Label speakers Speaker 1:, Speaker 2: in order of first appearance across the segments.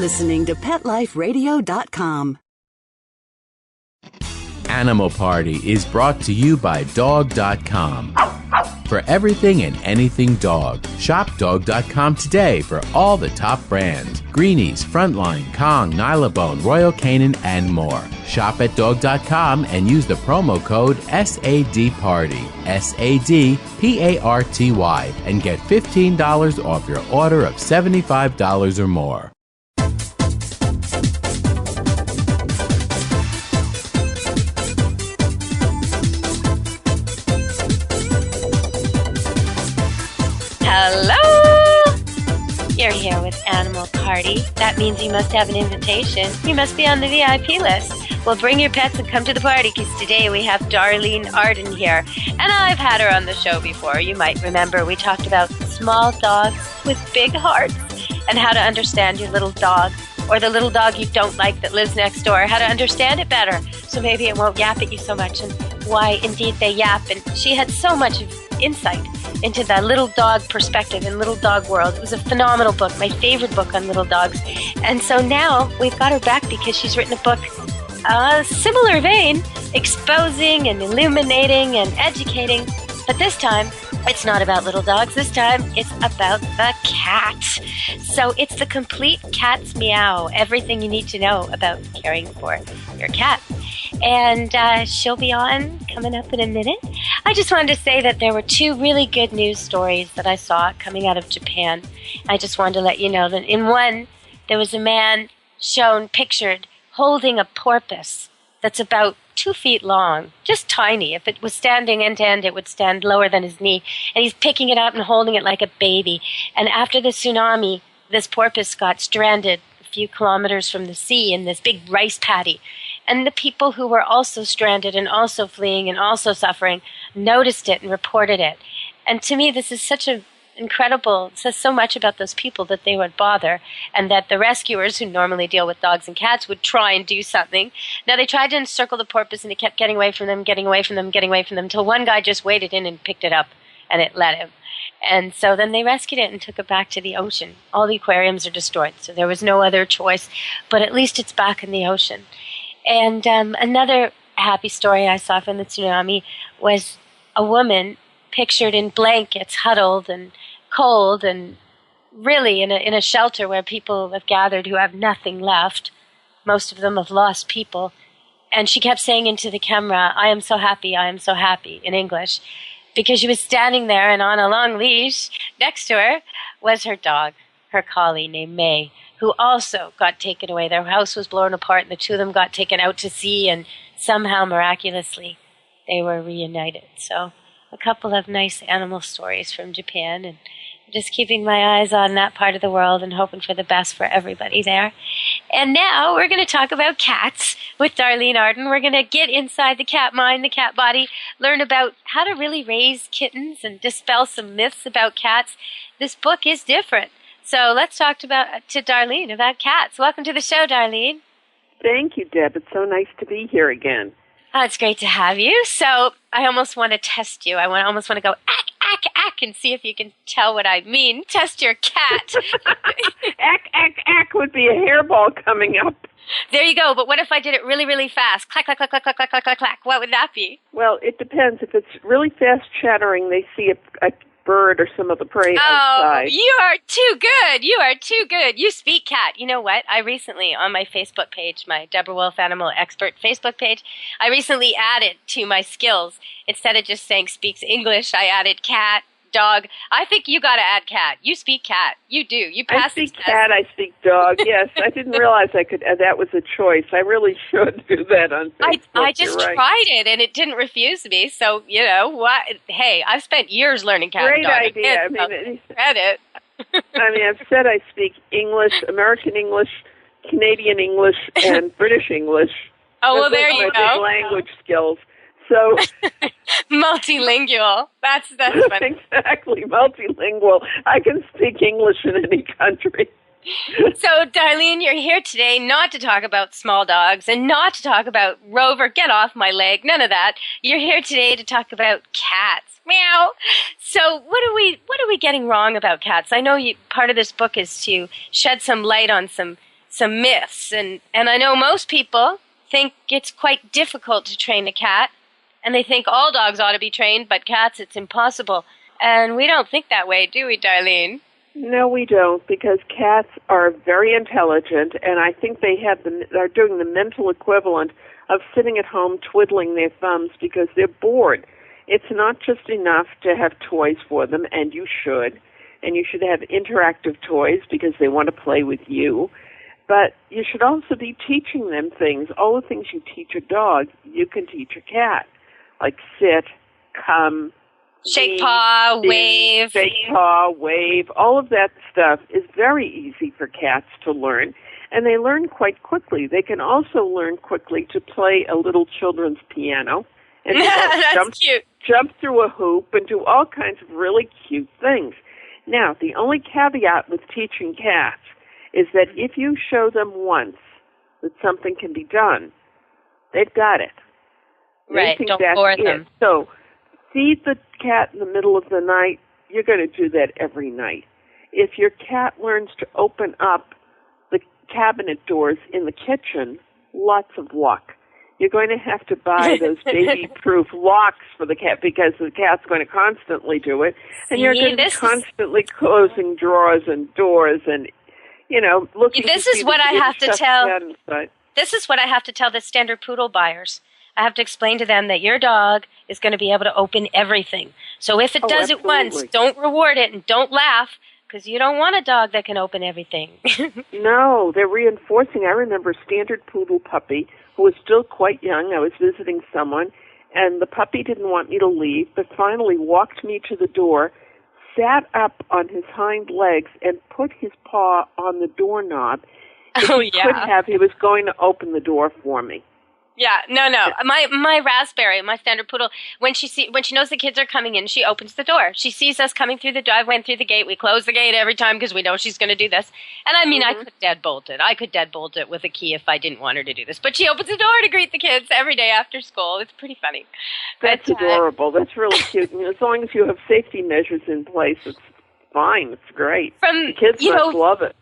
Speaker 1: listening to PetLifeRadio.com.
Speaker 2: Animal Party is brought to you by Dog.com. For everything and anything dog, shop Dog.com today for all the top brands. Greenies, Frontline, Kong, Nylabone, Royal Canin, and more. Shop at Dog.com and use the promo code SADPARTY, SADPARTY, and get $15 off your order of $75 or more.
Speaker 3: Hello! You're here with Animal Party. That means you must have an invitation. You must be on the VIP list. Well, bring your pets and come to the party, because today we have Darlene Arden here. And I've had her on the show before. You might remember we talked about small dogs with big hearts and how to understand your little dog, or the little dog you don't like that lives next door, how to understand it better so maybe it won't yap at you so much, and why indeed they yap. And she had so much insight into the little dog perspective and little dog world. It was a phenomenal book, my favorite book on little dogs. And so now we've got her back because she's written a book, similar vein, exposing and illuminating and educating. But this time, it's not about little dogs. This time, it's about the cat. So it's the complete cat's meow, everything you need to know about caring for your cat. And she'll be on coming up in a minute. I just wanted to say that there were two really good news stories that I saw coming out of Japan. I just wanted to let you know that in one, there was a man pictured holding a porpoise that's about 2 feet long, just tiny. If it was standing end to end, it would stand lower than his knee. And he's picking it up and holding it like a baby. And after the tsunami, this porpoise got stranded a few kilometers from the sea in this big rice paddy. And the people who were also stranded and also fleeing and also suffering noticed it and reported it. And to me, this is such a incredible, it says so much about those people that they would bother, and that the rescuers who normally deal with dogs and cats would try and do something. Now, they tried to encircle the porpoise, and it kept getting away from them, until one guy just waded in and picked it up, and it let him. And so then they rescued it and took it back to the ocean. All the aquariums are destroyed, so there was no other choice, but at least it's back in the ocean. And another happy story I saw from the tsunami was a woman pictured in blankets, huddled and cold, and really in a shelter where people have gathered who have nothing left. Most of them have lost people. And she kept saying into the camera, "I am so happy, in English, because she was standing there, and on a long leash next to her was her dog, her collie named May, who also got taken away. Their house was blown apart, and the two of them got taken out to sea, and somehow, miraculously, they were reunited." So a couple of nice animal stories from Japan, and just keeping my eyes on that part of the world and hoping for the best for everybody there. And now we're going to talk about cats with Darlene Arden. We're going to get inside the cat mind, the cat body, learn about how to really raise kittens and dispel some myths about cats. This book is different. So let's talk to Darlene about cats. Welcome to the show, Darlene.
Speaker 4: Thank you, Deb. It's so nice to be here again.
Speaker 3: Oh, it's great to have you. So I almost want to test you. I almost want to go, ack, ack, ack, and see if you can tell what I mean. Test your cat.
Speaker 4: Ack, ack, ack would be a hairball coming up.
Speaker 3: There you go. But what if I did it really, really fast? Clack, clack, clack, clack, clack, clack, clack, clack, clack. What would that be?
Speaker 4: Well, it depends. If it's really fast chattering, they see a bird or some of the prey outside.
Speaker 3: Oh, you are too good. You are too good. You speak cat. You know what? I recently, on my Facebook page, my Deborah Wolf Animal Expert Facebook page, I recently added to my skills, instead of just saying speaks English, I added cat, dog. I think you got to add cat. You speak cat. You do. You pass
Speaker 4: I speak cat, I speak dog. Yes, I didn't realize I could. That was a choice. I really should do that on Facebook.
Speaker 3: I just tried it, and it didn't refuse me. So, you know, what? Hey, I've spent years learning cat
Speaker 4: Great
Speaker 3: and dog.
Speaker 4: idea.
Speaker 3: Credit.
Speaker 4: I've said I speak English, American English, Canadian English, and British English.
Speaker 3: Oh, well, there you go.
Speaker 4: Big language skills. So
Speaker 3: multilingual. That's funny.
Speaker 4: Exactly, multilingual. I can speak English in any country.
Speaker 3: So, Darlene, you're here today not to talk about small dogs and not to talk about Rover, get off my leg, none of that. You're here today to talk about cats. Meow. So, what are we getting wrong about cats? I know part of this book is to shed some light on some some myths. And I know most people think it's quite difficult to train a cat, and they think all dogs ought to be trained, but cats, it's impossible. And we don't think that way, do we, Darlene?
Speaker 4: No, we don't, because cats are very intelligent, and I think they're doing the mental equivalent of sitting at home twiddling their thumbs because they're bored. It's not just enough to have toys for them, and you should have interactive toys because they want to play with you. But you should also be teaching them things. All the things you teach a dog, you can teach a cat, like sit, come,
Speaker 3: shake paw, wave.
Speaker 4: Shake paw, wave. All of that stuff is very easy for cats to learn, and they learn quite quickly. They can also learn quickly to play a little children's piano and jump through a hoop and do all kinds of really cute things. Now, the only caveat with teaching cats is that if you show them once that something can be done, they've got it.
Speaker 3: Right, don't bore them.
Speaker 4: So, feed the cat in the middle of the night, you're going to do that every night. If your cat learns to open up the cabinet doors in the kitchen, lots of luck. You're going to have to buy those baby-proof locks for the cat because the cat's going to constantly do it. And you're going to be constantly closing drawers and doors and, looking
Speaker 3: This is what I have to tell. This is what I have to tell the standard poodle buyers. I have to explain to them that your dog is going to be able to open everything. So if it does it once, don't reward it and don't laugh because you don't want a dog that can open everything.
Speaker 4: No, they're reinforcing. I remember a standard poodle puppy who was still quite young. I was visiting someone, and the puppy didn't want me to leave, but finally walked me to the door, sat up on his hind legs, and put his paw on the doorknob. He was going to open the door for me.
Speaker 3: Yeah, no. My raspberry, my standard poodle, when she knows the kids are coming in, she opens the door. She sees us coming through the door. I went through the gate. We close the gate every time because we know she's going to do this. And I mean, I could deadbolt it. I could deadbolt it with a key if I didn't want her to do this. But she opens the door to greet the kids every day after school. It's pretty funny.
Speaker 4: That's adorable. That's really cute. And as long as you have safety measures in place, it's fine. It's great. The kids must love it.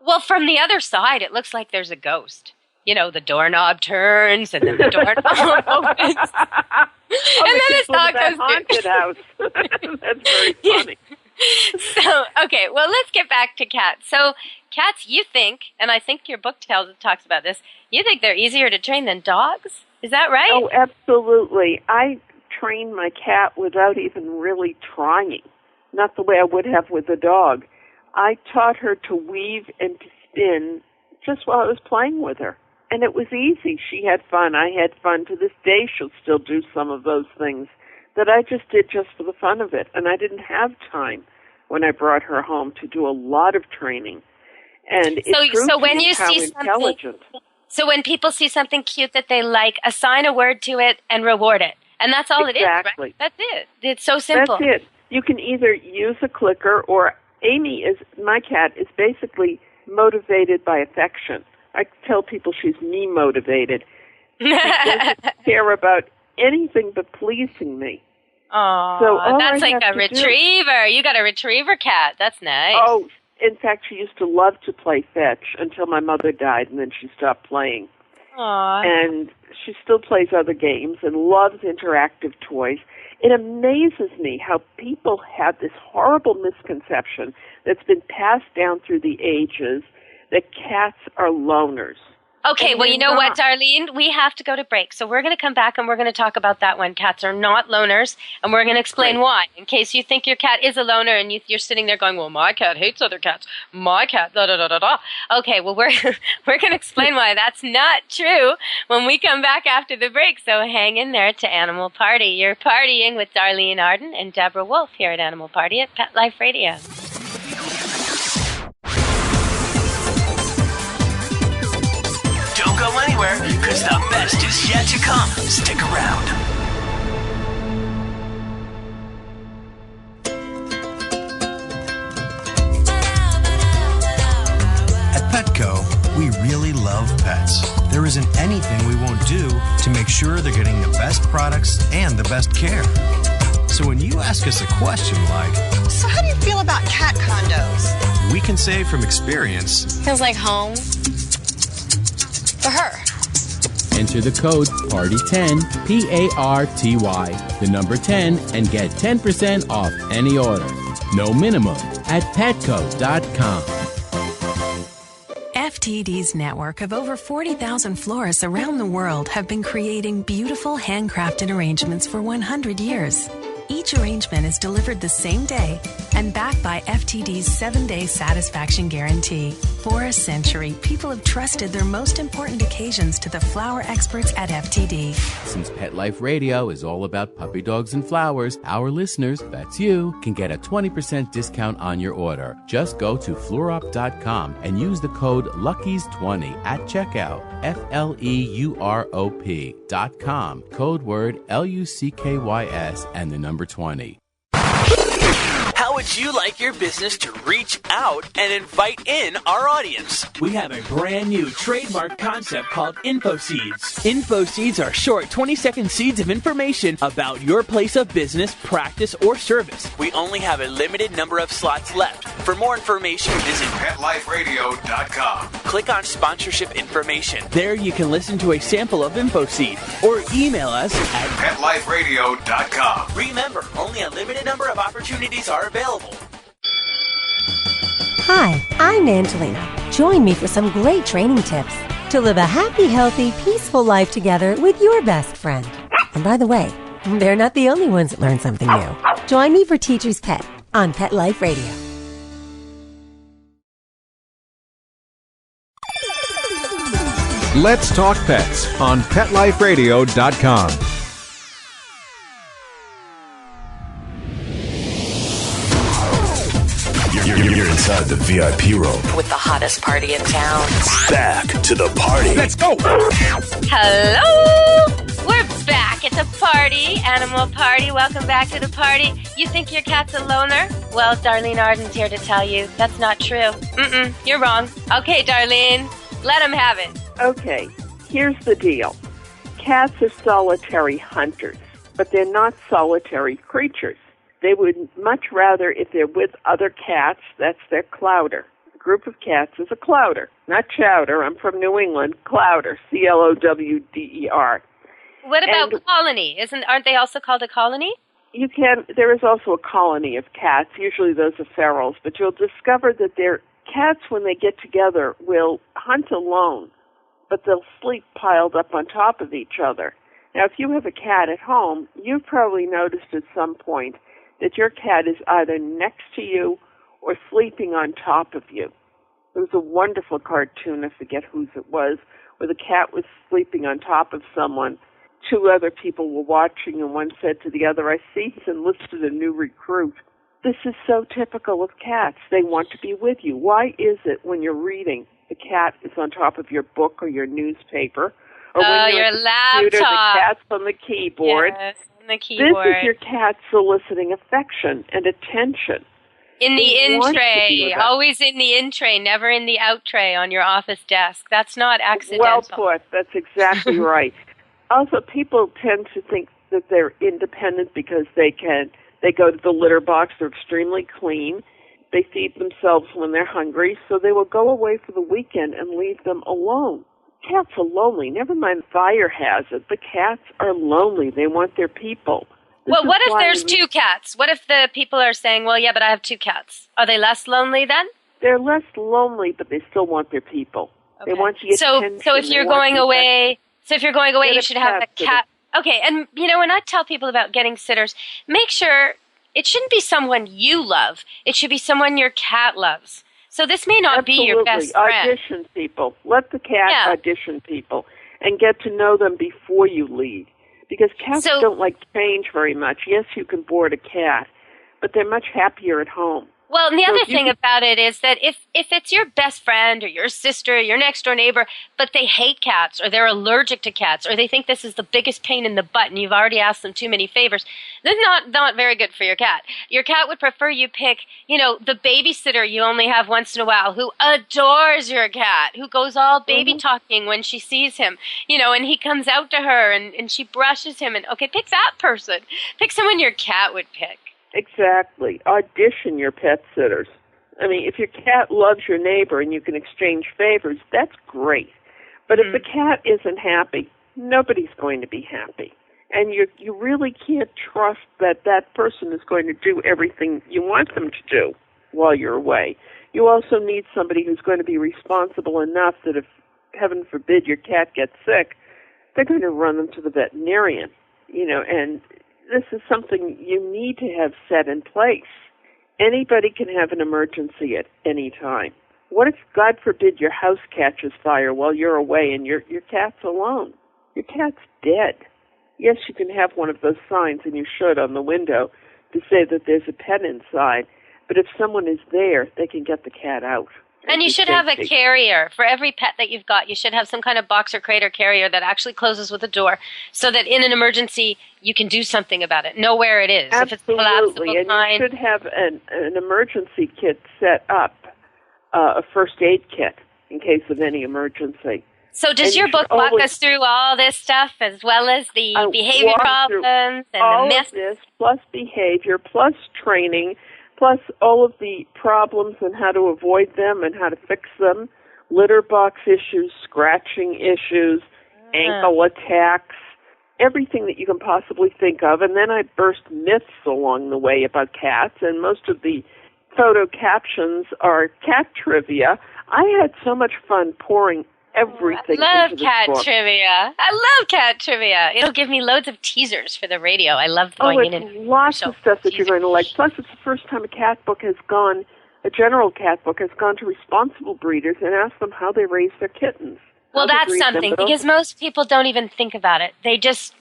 Speaker 3: Well, from the other side, it looks like there's a ghost. The doorknob turns, and then the doorknob opens. And then this dog goes
Speaker 4: haunted house. That's very funny.
Speaker 3: So, okay, well, let's get back to cats. So, cats, you think, and I think your book talks about this, you think they're easier to train than dogs? Is that right?
Speaker 4: Oh, absolutely. I trained my cat without even really trying, not the way I would have with a dog. I taught her to weave and to spin just while I was playing with her. And it was easy. She had fun. I had fun. To this day, she'll still do some of those things that I just did just for the fun of it. And I didn't have time when I brought her home to do a lot of training. And
Speaker 3: so when you see something, so when people see something cute that they like, assign a word to it and reward it. And that's all it is, right? That's it. It's so simple.
Speaker 4: That's it. You can either use a clicker or my cat is basically motivated by affection. I tell people she's me motivated. She doesn't care about anything but pleasing me.
Speaker 3: Oh, that's like a retriever. You got a retriever cat. That's nice.
Speaker 4: Oh, in fact, she used to love to play fetch until my mother died, and then she stopped playing.
Speaker 3: Aww.
Speaker 4: And she still plays other games and loves interactive toys. It amazes me how people have this horrible misconception that's been passed down through the ages that cats are loners.
Speaker 3: Okay, well, you know what, Darlene? We have to go to break. So we're going to come back and we're going to talk about that one. Cats are not loners, and we're going to explain why. In case you think your cat is a loner and you're sitting there going, well, my cat hates other cats. My cat, da-da-da-da-da. Okay, well, we're going to explain why that's not true when we come back after the break. So hang in there to Animal Party. You're partying with Darlene Arden and Deborah Wolf here at Animal Party at Pet Life Radio.
Speaker 5: Don't go anywhere, because the best is yet to come. Stick around.
Speaker 6: At Petco, we really love pets. There isn't anything we won't do to make sure they're getting the best products and the best care. So when you ask us a question like,
Speaker 7: so how do you feel about cat condos?
Speaker 6: We can say from experience,
Speaker 8: feels like home.
Speaker 7: for her.
Speaker 2: Enter the code PARTY10, PARTY, the number 10, and get 10% off any order. No minimum at petco.com.
Speaker 8: FTD's network of over 40,000 florists around the world have been creating beautiful handcrafted arrangements for 100 years. Each arrangement is delivered the same day and backed by FTD's 7-day satisfaction guarantee. For a century, people have trusted their most important occasions to the flower experts at FTD.
Speaker 2: Since Pet Life Radio is all about puppy dogs and flowers, our listeners, that's you, can get a 20% discount on your order. Just go to fleurop.com and use the code LUCKIES20 at checkout. FLEUROP.com. Code word LUCKYS and the number 20.
Speaker 5: How would you like your business to reach out and invite in our audience? We have a brand new trademark concept called Info Seeds. Info Seeds are short 20-second seeds of information about your place of business, practice, or service. We only have a limited number of slots left. For more information, visit PetLifeRadio.com. Click on sponsorship information. There you can listen to a sample of Info Seed or email us at PetLifeRadio.com. Remember, only a limited number of opportunities are available.
Speaker 9: Hi, I'm Angelina. Join me for some great training tips to live a happy, healthy, peaceful life together with your best friend. And by the way, they're not the only ones that learn something new. Join me for Teacher's Pet on Pet Life Radio.
Speaker 10: Let's Talk Pets on PetLifeRadio.com.
Speaker 11: You're inside the VIP room
Speaker 12: with the hottest party in town.
Speaker 11: Back to the party.
Speaker 10: Let's go.
Speaker 3: Hello! We're back at the party, Animal Party. Welcome back to the party. You think your cat's a loner? Well, Darlene Arden's here to tell you that's not true. You're wrong. Okay, Darlene, let him have it.
Speaker 4: Okay, here's the deal. Cats are solitary hunters, but they're not solitary creatures. They would much rather, if they're with other cats, that's their clouder. A group of cats is a clouder, not chowder. I'm from New England. Clouder, C-L-O-W-D-E-R.
Speaker 3: What about colony? Aren't they also called a colony?
Speaker 4: There is also a colony of cats. Usually those are ferals, but you'll discover that their cats, when they get together, will hunt alone, but they'll sleep piled up on top of each other. Now, if you have a cat at home, you've probably noticed at some point that your cat is either next to you or sleeping on top of you. There was a wonderful cartoon, I forget whose it was, where the cat was sleeping on top of someone. Two other people were watching, and one said to the other, "I see he's enlisted a new recruit." This is so typical of cats. They want to be with you. Why is it when you're reading, the cat is on top of your book or your newspaper? Or when you're
Speaker 3: your
Speaker 4: at the computer,
Speaker 3: laptop.
Speaker 4: the cat's on the keyboard.
Speaker 3: Yes, on the keyboard.
Speaker 4: This is your cat soliciting affection and attention.
Speaker 3: In the in tray,
Speaker 4: that.
Speaker 3: always in the in tray, never in the out tray on your office desk. That's not accidental.
Speaker 4: Well put. That's exactly right. Also, people tend to think that they're independent because they go to the litter box. They're extremely clean. They feed themselves when they're hungry, so they will go away for the weekend and leave them alone. Cats are lonely. Never mind fire hazard. The cats are lonely. They want their people.
Speaker 3: Well, what if there's two cats? What if the people are saying, well, yeah, but I have two cats? Are they less lonely then?
Speaker 4: They're less lonely, but they still want their people.
Speaker 3: Okay.
Speaker 4: They want the attention.
Speaker 3: So if you're going away, you should have a cat. Okay, and when I tell people about getting sitters, make sure it shouldn't be someone you love. It should be someone your cat loves. So this may not be your best friend.
Speaker 4: Audition people. Let the cat audition people and get to know them before you leave. Because cats don't like change very much. Yes, you can board a cat, but they're much happier at home.
Speaker 3: Well, and the other thing about it is that if it's your best friend or your sister or your next door neighbor, but they hate cats or they're allergic to cats or they think this is the biggest pain in the butt and you've already asked them too many favors, this is not very good for your cat. Your cat would prefer you pick, the babysitter you only have once in a while who adores your cat, who goes all baby talking when she sees him, and he comes out to her and she brushes him pick that person. Pick someone your cat would pick.
Speaker 4: Exactly. Audition your pet sitters. I mean, if your cat loves your neighbor and you can exchange favors, that's great. But if the cat isn't happy, nobody's going to be happy. And you really can't trust that that person is going to do everything you want them to do while you're away. You also need somebody who's going to be responsible enough that if, heaven forbid, your cat gets sick, they're going to run them to the veterinarian, and this is something you need to have set in place. Anybody can have an emergency at any time. What if, God forbid, your house catches fire while you're away and your cat's alone? Your cat's dead. Yes, you can have one of those signs, and you should, on the window to say that there's a pet inside. But if someone is there, they can get the cat out.
Speaker 3: And you should have a carrier. For every pet that you've got, you should have some kind of box or crate or carrier that actually closes with a door so that in an emergency, you can do something about it. Know where it is.
Speaker 4: Absolutely.
Speaker 3: If it's collapsible,
Speaker 4: and you should have an emergency kit set up, a first aid kit in case of any emergency.
Speaker 3: So does your book walk us through all this stuff as well as the behavior problems and
Speaker 4: all
Speaker 3: the myths?
Speaker 4: Of this, plus behavior, plus training, plus all of the problems and how to avoid them and how to fix them, litter box issues, scratching issues, ankle attacks, everything that you can possibly think of. And then I burst myths along the way about cats, and most of the photo captions are cat trivia. I had so much fun pouring everything
Speaker 3: I love
Speaker 4: into this
Speaker 3: cat
Speaker 4: book.
Speaker 3: trivia. I love cat trivia. It'll give me loads of teasers for the radio. I love going in and
Speaker 4: lots of stuff that you're going to like. Plus, it's the first time a general cat book has gone to responsible breeders and asked them how they raise their kittens.
Speaker 3: Well, that's something, because most people don't even think about it. They just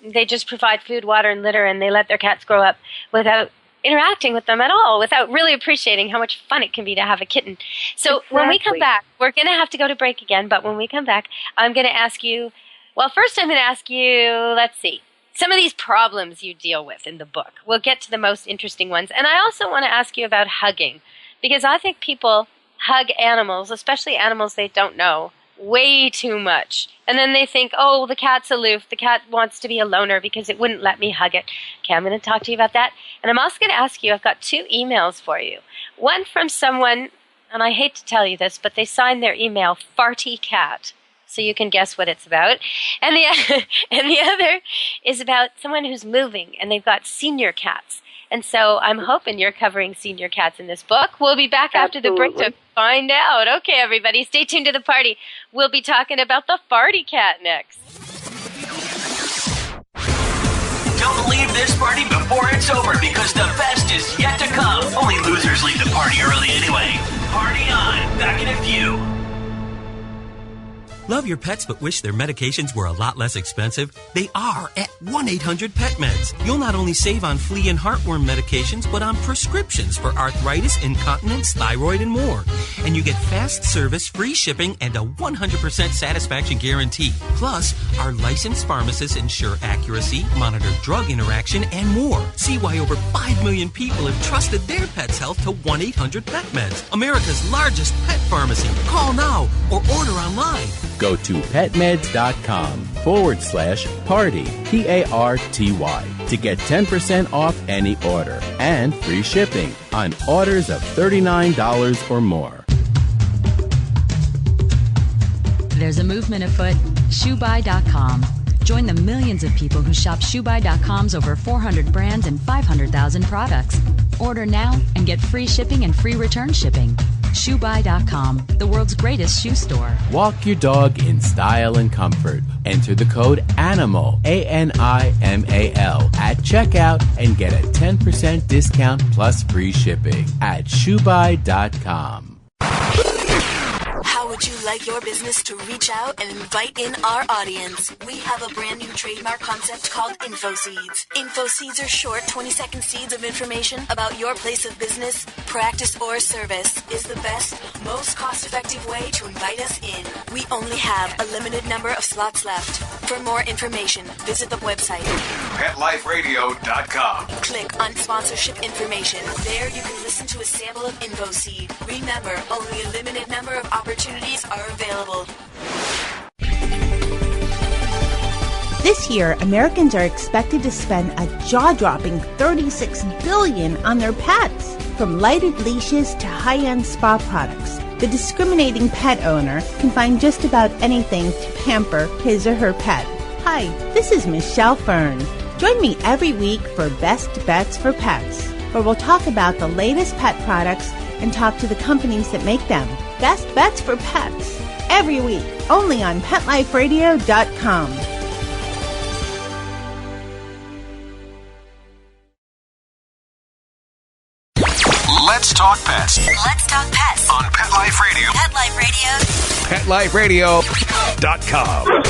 Speaker 3: provide food, water, and litter, and they let their cats grow up without interacting with them at all, without really appreciating how much fun it can be to have a kitten. So when we come back, we're going to have to go to break again, but when we come back, I'm going to ask you, well, first I'm going to ask you, let's see, some of these problems you deal with in the book. We'll get to the most interesting ones. And I also want to ask you about hugging, because I think people hug animals, especially animals they don't know, way too much. And then they think, oh, the cat's aloof. The cat wants to be a loner because it wouldn't let me hug it. Okay, I'm going to talk to you about that. And I'm also going to ask you, I've got 2 emails for you. One from someone, and I hate to tell you this, but they signed their email Farty Cat. So you can guess what it's about. And the other is about someone who's moving, and they've got senior cats. And so I'm hoping you're covering senior cats in this book. We'll be back after the break to find out. Okay, everybody, stay tuned to the party. We'll be talking about the Farty Cat next.
Speaker 5: Don't leave this party before it's over, because the best is yet to come. Only losers leave the party early anyway. Party on. Back in a few.
Speaker 7: Love your pets but wish their medications were a lot less expensive? They are at 1-800-PET-MEDS. You'll not only save on flea and heartworm medications, but on prescriptions for arthritis, incontinence, thyroid, and more. And you get fast service, free shipping, and a 100% satisfaction guarantee. Plus, our licensed pharmacists ensure accuracy, monitor drug interaction, and more. See why over 5 million people have trusted their pet's health to 1-800-PET-MEDS, America's largest pet pharmacy. Call now or order online.
Speaker 2: Go to petmeds.com/party, PARTY, to get 10% off any order and free shipping on orders of $39 or more.
Speaker 13: There's a movement afoot, ShoeBuy.com. Join the millions of people who shop ShoeBuy.com's over 400 brands and 500,000 products. Order now and get free shipping and free return shipping. ShoeBuy.com, the world's greatest shoe store.
Speaker 2: Walk your dog in style and comfort. Enter the code ANIMAL, ANIMAL, at checkout and get a 10% discount plus free shipping at ShoeBuy.com.
Speaker 12: How would you like your business to reach out and invite in our audience? We have a brand new trademark concept called InfoSeeds. InfoSeeds are short 20-second seeds of information about your place of business, practice, or service. Is the best, most cost-effective way to invite us in. We only have a limited number of slots left. For more information, visit the website
Speaker 11: PetLifeRadio.com.
Speaker 12: Click on sponsorship information. There you can listen to a sample of InfoSeed. Remember, only a limited number of opportunities are available.
Speaker 14: This year, Americans are expected to spend a jaw-dropping $36 billion on their pets. From lighted leashes to high-end spa products, the discriminating pet owner can find just about anything to pamper his or her pet. Hi, this is Michelle Fern. Join me every week for Best Bets for Pets, where we'll talk about the latest pet products and talk to the companies that make them. Best Bets for Pets, every week, only on PetLifeRadio.com.
Speaker 11: Let's talk pets
Speaker 12: Let's talk pets
Speaker 11: on Pet Life Radio.
Speaker 12: Pet Life Radio.
Speaker 11: PetLifeRadio.com.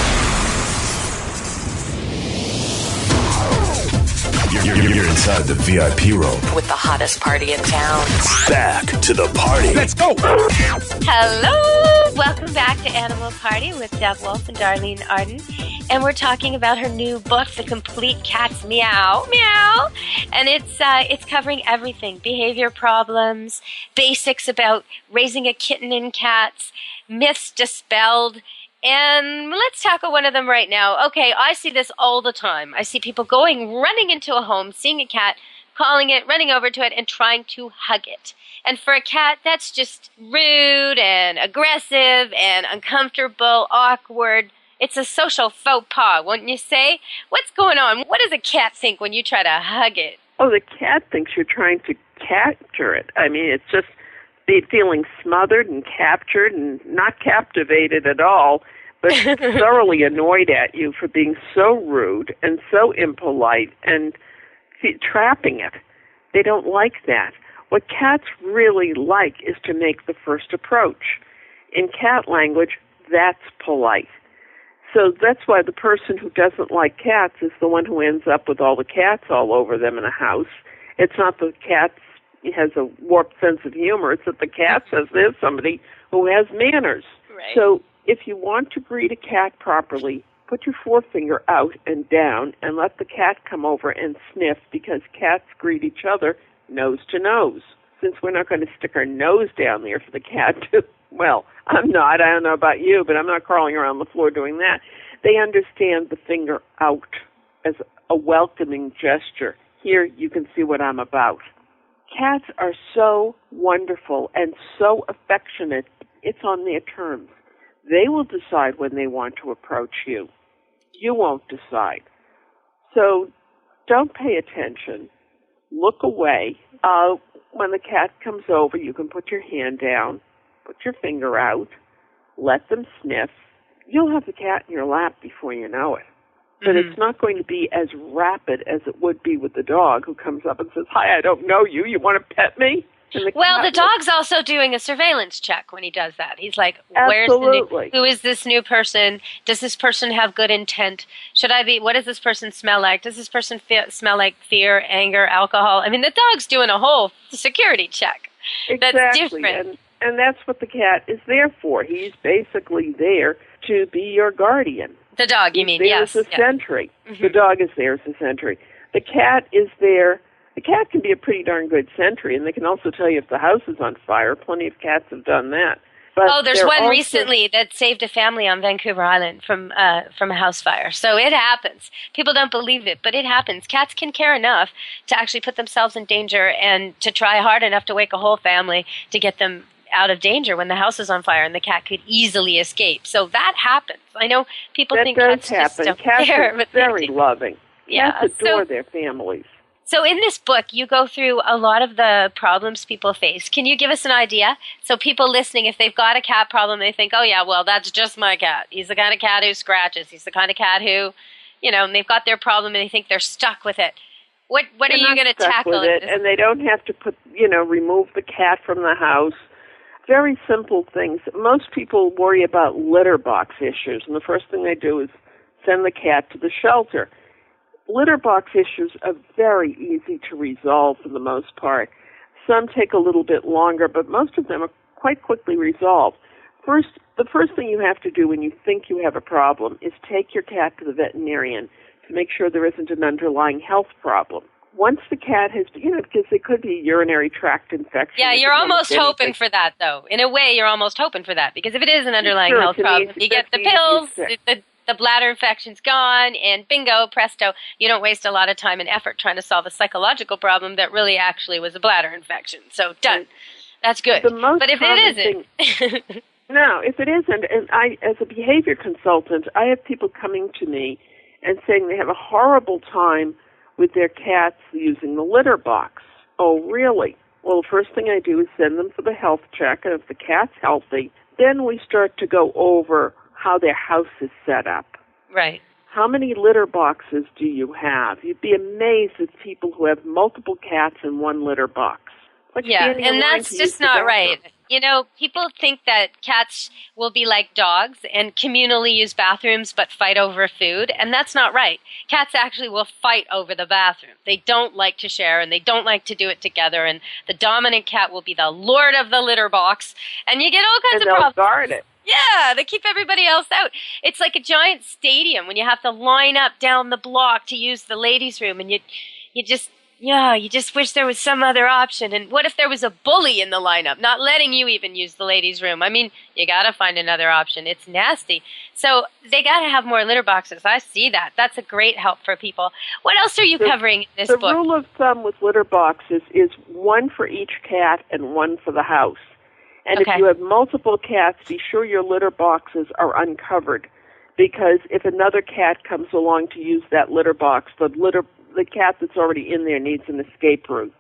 Speaker 11: You're inside the VIP room
Speaker 8: With the hottest party in town.
Speaker 11: Back to the party.
Speaker 10: Let's go.
Speaker 3: Hello! Welcome back to Animal Party with Deb Wolf and Darlene Arden. And we're talking about her new book, The Complete Cat's Meow. Meow! And it's covering everything. Behavior problems, basics about raising a kitten and cats, myths dispelled. And let's tackle one of them right now. Okay, I see this all the time. I see people running into a home, seeing a cat, calling it, running over to it, and trying to hug it. And for a cat, that's just rude and aggressive and uncomfortable, awkward. It's a social faux pas, wouldn't you say? What's going on? What does a cat think when you try to hug it?
Speaker 4: Oh, the cat thinks you're trying to capture it. I mean, it's just feeling smothered and captured and not captivated at all, but thoroughly annoyed at you for being so rude and so impolite and trapping it. They don't like that. What cats really like is to make the first approach. In cat language, that's polite. So that's why the person who doesn't like cats is the one who ends up with all the cats all over them in a house. It's not the cat has a warped sense of humor. It's that the cat says there's somebody who has manners.
Speaker 3: Right.
Speaker 4: So if you want to greet a cat properly, put your forefinger out and down and let the cat come over and sniff, because cats greet each other nose to nose. Since we're not going to stick our nose down there for the cat to, well, I'm not. I don't know about you, but I'm not crawling around the floor doing that. They understand the finger out as a welcoming gesture. Here, you can see what I'm about. Cats are so wonderful and so affectionate. It's on their terms. They will decide when they want to approach you. You won't decide. So don't pay attention. Look away. When the cat comes over, you can put your hand down, put your finger out, let them sniff. You'll have the cat in your lap before you know it. But it's not going to be as rapid as it would be with the dog who comes up and says, "Hi, I don't know you. You want to pet me?"
Speaker 3: Well, the dog's also doing a surveillance check when he does that. He's like, who is this new person? Does this person have good intent? What does this person smell like? Does this person smell like fear, anger, alcohol? I mean, the dog's doing a whole security check.
Speaker 4: Exactly.
Speaker 3: That's different.
Speaker 4: And that's what the cat is there for. He's basically there to be your guardian.
Speaker 3: The dog, you mean,
Speaker 4: yes. As a sentry. The dog is there as a sentry. The cat is there. The cat can be a pretty darn good sentry, and they can also tell you if the house is on fire. Plenty of cats have done that. But
Speaker 3: there's one recently that saved a family on Vancouver Island from a house fire. So it happens. People don't believe it, but it happens. Cats can care enough to actually put themselves in danger and to try hard enough to wake a whole family to get them out of danger when the house is on fire and the cat could easily escape. So that happens. I know people think cats just don't care,
Speaker 4: but very loving.
Speaker 3: Yeah,
Speaker 4: cats adore their families.
Speaker 3: So in this book, you go through a lot of the problems people face. Can you give us an idea? So people listening, if they've got a cat problem, they think, oh yeah, well, that's just my cat. He's the kind of cat who scratches. He's the kind of cat who, and they've got their problem and they think they're stuck with it. What are you going to tackle?
Speaker 4: With it, and they don't have to remove the cat from the house. Very simple things. Most people worry about litter box issues, and the first thing they do is send the cat to the shelter. Litter box issues are very easy to resolve for the most part. Some take a little bit longer, but most of them are quite quickly resolved. The first thing you have to do when you think you have a problem is take your cat to the veterinarian to make sure there isn't an underlying health problem. Once the cat has, because it could be a urinary tract infection.
Speaker 3: Yeah, you're almost hoping for that, though. In a way, you're almost hoping for that, because if it is an underlying health problem, you get the pills, the bladder infection's gone, and bingo, presto, you don't waste a lot of time and effort trying to solve a psychological problem that really actually was a bladder infection. So, done. That's good.
Speaker 4: The most
Speaker 3: but if
Speaker 4: common
Speaker 3: it isn't...
Speaker 4: thing, no, if it isn't, and I, as a behavior consultant, I have people coming to me and saying they have a horrible time with their cats using the litter box. Oh, really? Well, the first thing I do is send them for the health check, and if the cat's healthy, then we start to go over how their house is set up.
Speaker 3: Right.
Speaker 4: How many litter boxes do you have? You'd be amazed at people who have multiple cats in one litter box. Like
Speaker 3: and that's just not right. You know, people think that cats will be like dogs and communally use bathrooms but fight over food, and that's not right. Cats actually will fight over the bathroom. They don't like to share, and they don't like to do it together, and the dominant cat will be the lord of the litter box, and you get all kinds of problems.
Speaker 4: And they'll guard it.
Speaker 3: Yeah, they keep everybody else out. It's like a giant stadium when you have to line up down the block to use the ladies' room, and you just wish there was some other option. And what if there was a bully in the lineup, not letting you even use the ladies' room? I mean, you got to find another option. It's nasty. So they got to have more litter boxes. I see that. That's a great help for people. What else are you covering in this book?
Speaker 4: The rule of thumb with litter boxes is one for each cat and one for the house. And if you have multiple cats, be sure your litter boxes are uncovered, because if another cat comes along to use that litter box, the cat that's already in there needs an escape route,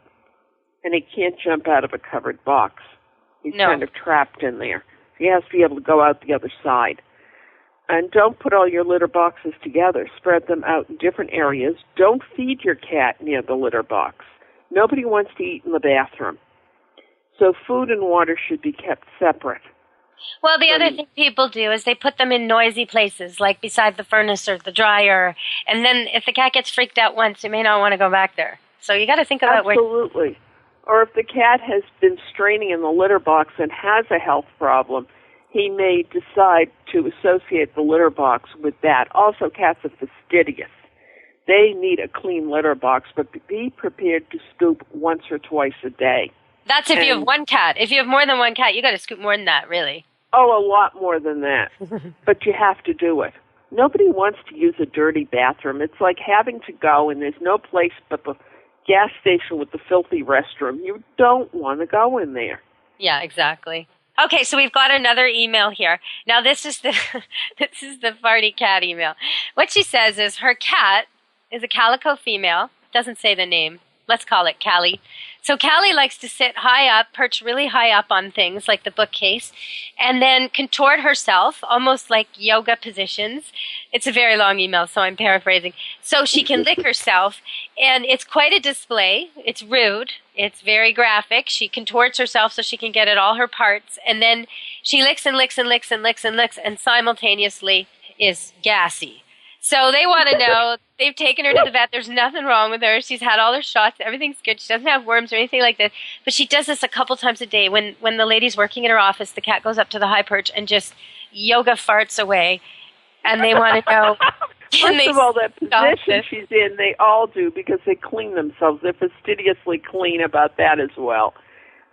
Speaker 4: and he can't jump out of a covered box. He's kind of trapped in there. He has to be able to go out the other side. And don't put all your litter boxes together. Spread them out in different areas. Don't feed your cat near the litter box. Nobody wants to eat in the bathroom. So food and water should be kept separate.
Speaker 3: Well, the other thing people do is they put them in noisy places, like beside the furnace or the dryer, and then if the cat gets freaked out once, you may not want to go back there. So you got to think about
Speaker 4: Absolutely. Or if the cat has been straining in the litter box and has a health problem, he may decide to associate the litter box with that. Also, cats are fastidious. They need a clean litter box, but be prepared to scoop once or twice a day.
Speaker 3: That's if you have one cat. If you have more than one cat, you got to scoop more than that, really.
Speaker 4: Oh, a lot more than that. But you have to do it. Nobody wants to use a dirty bathroom. It's like having to go, and there's no place but the gas station with the filthy restroom. You don't want to go in there.
Speaker 3: Yeah, exactly. Okay, so we've got another email here. Now, this is the Farty cat email. What she says is her cat is a calico female. Doesn't say the name. Let's call it Callie. So Callie likes to sit high up, perch really high up on things like the bookcase, and then contort herself, almost like yoga positions. It's a very long email, so I'm paraphrasing. So she can lick herself, and it's quite a display. It's rude. It's very graphic. She contorts herself so she can get at all her parts, and then she licks and licks and licks and licks and licks, and simultaneously is gassy. So they want to know, they've taken her to the vet, there's nothing wrong with her, she's had all her shots, everything's good, she doesn't have worms or anything like that, but she does this a couple times a day. When the lady's working in her office, the cat goes up to the high perch and just yoga farts away, and they want to know,
Speaker 4: First of all, that position she's in, they all do, because they clean themselves. They're fastidiously clean about that as well.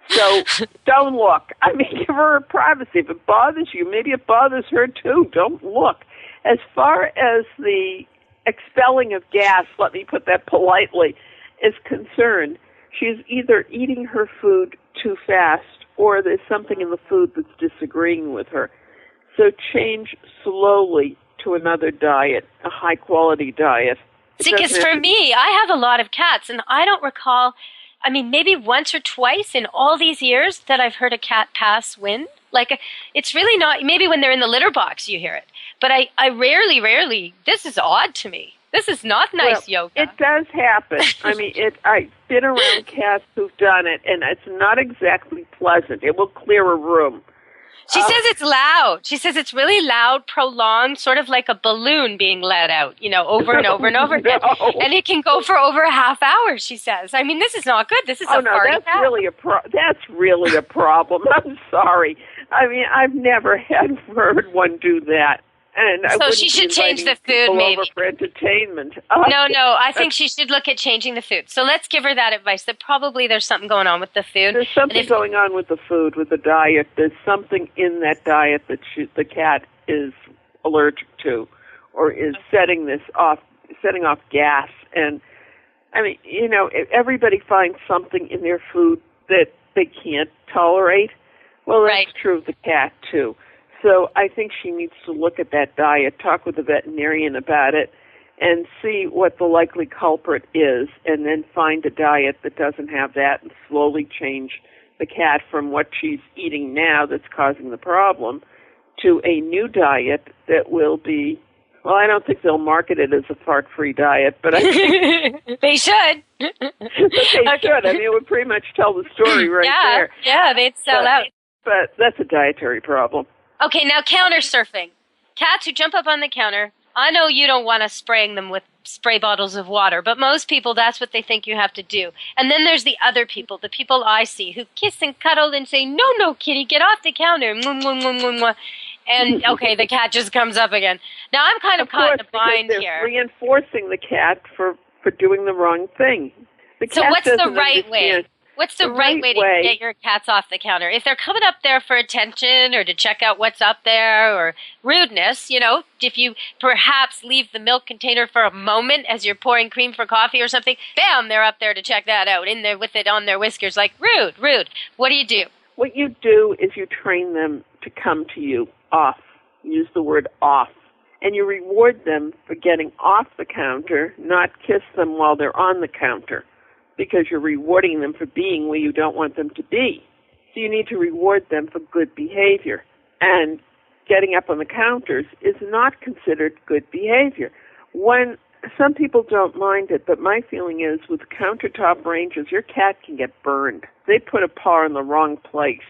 Speaker 4: So don't look. I mean, give her privacy. If it bothers you, maybe it bothers her too. Don't look. As far as the expelling of gas, let me put that politely, is concerned, she's either eating her food too fast or there's something in the food that's disagreeing with her. So change slowly to another diet, a high-quality diet.
Speaker 3: See, because for me, I have a lot of cats, and I don't recall, I mean, maybe once or twice in all these years that I've heard a cat pass wind. Like, it's really not, maybe when they're in the litter box you hear it. But I rarely, this is odd to me. This is not nice yoga.
Speaker 4: It does happen. I mean, I've been around cats who've done it, and it's not exactly pleasant. It will clear a room.
Speaker 3: She says it's loud. She says it's really loud, prolonged, sort of like a balloon being let out, over and over and over again. And it can go for over a half hour, she says. I mean, this is not good. This is a party
Speaker 4: that's
Speaker 3: cat.
Speaker 4: That's really a problem. I'm sorry. I mean, I've never heard one do that. And
Speaker 3: so she should change the food, maybe.
Speaker 4: Over for entertainment.
Speaker 3: No, I think she should look at changing the food. So let's give her that advice, that probably there's something going on with the food.
Speaker 4: There's something going on with the food, with the diet. There's something in that diet that the cat is allergic to or is setting off gas. And, I mean, everybody finds something in their food that they can't tolerate. Well, that's true of the cat, too. So I think she needs to look at that diet, talk with the veterinarian about it, and see what the likely culprit is, and then find a diet that doesn't have that and slowly change the cat from what she's eating now that's causing the problem to a new diet that will be, well, I don't think they'll market it as a fart-free diet, but I think
Speaker 3: they should.
Speaker 4: But they should. I mean, it would pretty much tell the story right there.
Speaker 3: Yeah, they'd sell out.
Speaker 4: But that's a dietary problem.
Speaker 3: Okay, now counter surfing. Cats who jump up on the counter. I know you don't want to spraying them with spray bottles of water, but most people, that's what they think you have to do. And then there's the other people, the people I see, who kiss and cuddle and say, no, kitty, get off the counter. Mwah, mwah, mwah, mwah, mwah. And, okay, the cat just comes up again. Now, I'm kind of caught in a bind here.
Speaker 4: They're reinforcing the cat for doing the wrong thing.
Speaker 3: So what's the right way? What's the right way to get your cats off the counter? If they're coming up there for attention or to check out what's up there or rudeness, if you perhaps leave the milk container for a moment as you're pouring cream for coffee or something, bam, they're up there to check that out, in there with it on their whiskers, like, rude. What do?
Speaker 4: What you do is you train them to come to you off. Use the word off. And you reward them for getting off the counter, not kiss them while they're on the counter, because you're rewarding them for being where you don't want them to be. So you need to reward them for good behavior. And getting up on the counters is not considered good behavior. Some people don't mind it, but my feeling is with countertop ranges, your cat can get burned. They put a paw in the wrong place.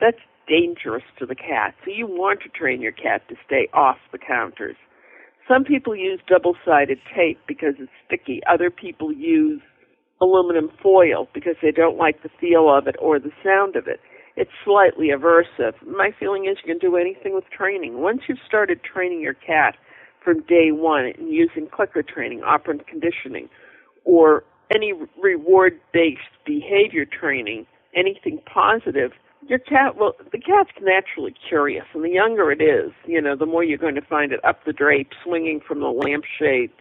Speaker 4: That's dangerous to the cat. So you want to train your cat to stay off the counters. Some people use double-sided tape because it's sticky. Other people use aluminum foil because they don't like the feel of it or the sound of it. It's slightly aversive. My feeling is you can do anything with training. Once you've started training your cat from day one and using clicker training, operant conditioning, or any reward-based behavior training, anything positive, the cat's naturally curious, and the younger it is, the more you're going to find it up the drape, swinging from the lampshade,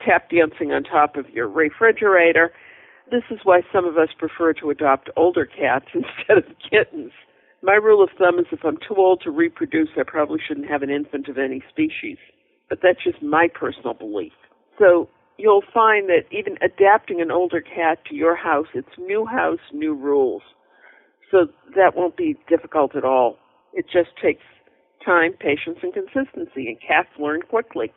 Speaker 4: tap dancing on top of your refrigerator. This is why some of us prefer to adopt older cats instead of kittens. My rule of thumb is if I'm too old to reproduce, I probably shouldn't have an infant of any species. But that's just my personal belief. So you'll find that even adapting an older cat to your house, it's new house, new rules. So that won't be difficult at all. It just takes time, patience, and consistency, and cats learn quickly.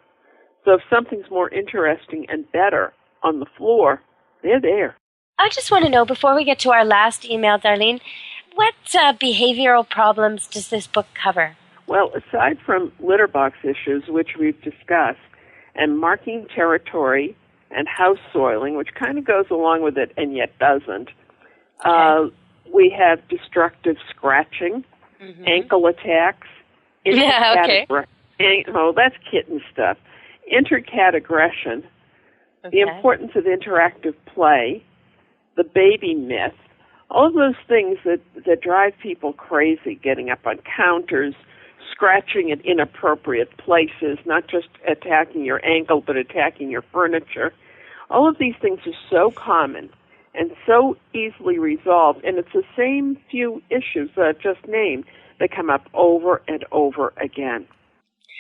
Speaker 4: So if something's more interesting and better on the floor, they're there.
Speaker 3: I just want to know, before we get to our last email, Darlene, what behavioral problems does this book cover?
Speaker 4: Well, aside from litter box issues, which we've discussed, and marking territory and house soiling, which kind of goes along with it and yet doesn't, we have destructive scratching, ankle attacks, that's kitten stuff. Inter-cat aggression, the importance of interactive play, the baby myth, all of those things that drive people crazy, getting up on counters, scratching at inappropriate places, not just attacking your ankle, but attacking your furniture. All of these things are so common and so easily resolved, and it's the same few issues that I've just named that come up over and over again.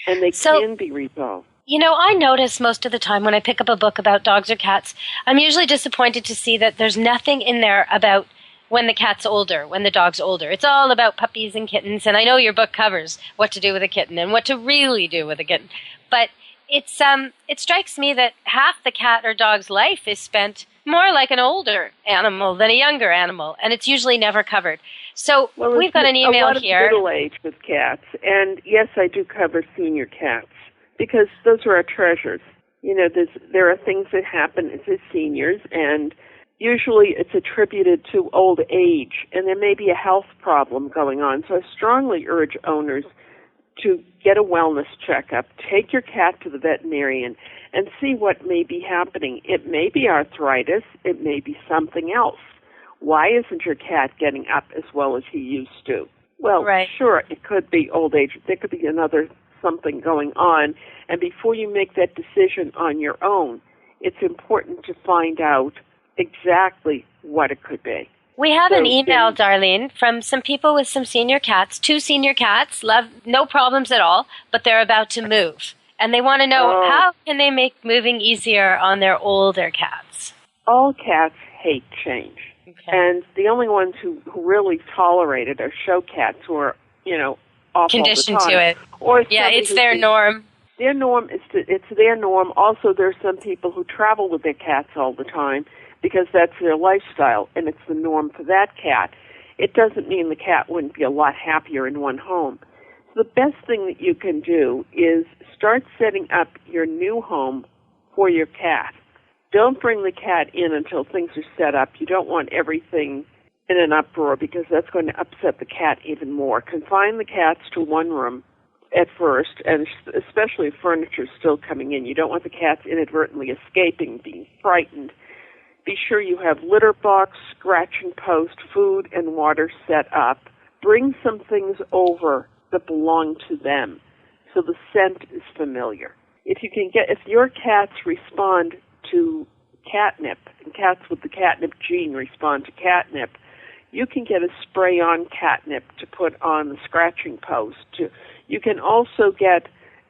Speaker 4: And they can be resolved.
Speaker 3: I notice most of the time when I pick up a book about dogs or cats, I'm usually disappointed to see that there's nothing in there about when the cat's older, when the dog's older. It's all about puppies and kittens, and I know your book covers what to do with a kitten and what to really do with a kitten. But it strikes me that half the cat or dog's life is spent more like an older animal than a younger animal, and it's usually never covered. So we've got an email here.
Speaker 4: A lot of middle age with cats, and yes, I do cover senior cats, because those are our treasures. There are things that happen to seniors, and usually it's attributed to old age, and there may be a health problem going on. So I strongly urge owners to get a wellness checkup, take your cat to the veterinarian, and see what may be happening. It may be arthritis. It may be something else. Why isn't your cat getting up as well as he used to? Well, sure, it could be old age. There could be another something going on, and before you make that decision on your own, it's important to find out exactly what it could be.
Speaker 3: We have an email, Darlene, from some people with some senior cats, 2 senior cats, no problems at all, but they're about to move. And they want to know, how can they make moving easier on their older cats?
Speaker 4: All cats hate change. Okay. And the only ones who really tolerate it are show cats who are, awful
Speaker 3: conditioned
Speaker 4: all the time.
Speaker 3: To it.
Speaker 4: Or
Speaker 3: yeah, it's their norm.
Speaker 4: Their norm it's their norm. Also, there's some people who travel with their cats all the time because that's their lifestyle, and it's the norm for that cat. It doesn't mean the cat wouldn't be a lot happier in one home. So the best thing that you can do is start setting up your new home for your cat. Don't bring the cat in until things are set up. You don't want everything in an uproar because that's going to upset the cat even more. Confine the cats to one room at first, and especially if furniture is still coming in. You don't want the cats inadvertently escaping, being frightened. Be sure you have litter box, scratching post, food, and water set up. Bring some things over that belong to them so the scent is familiar. If your cats respond to catnip, and cats with the catnip gene respond to catnip, you can get a spray-on catnip to put on the scratching post. You can also get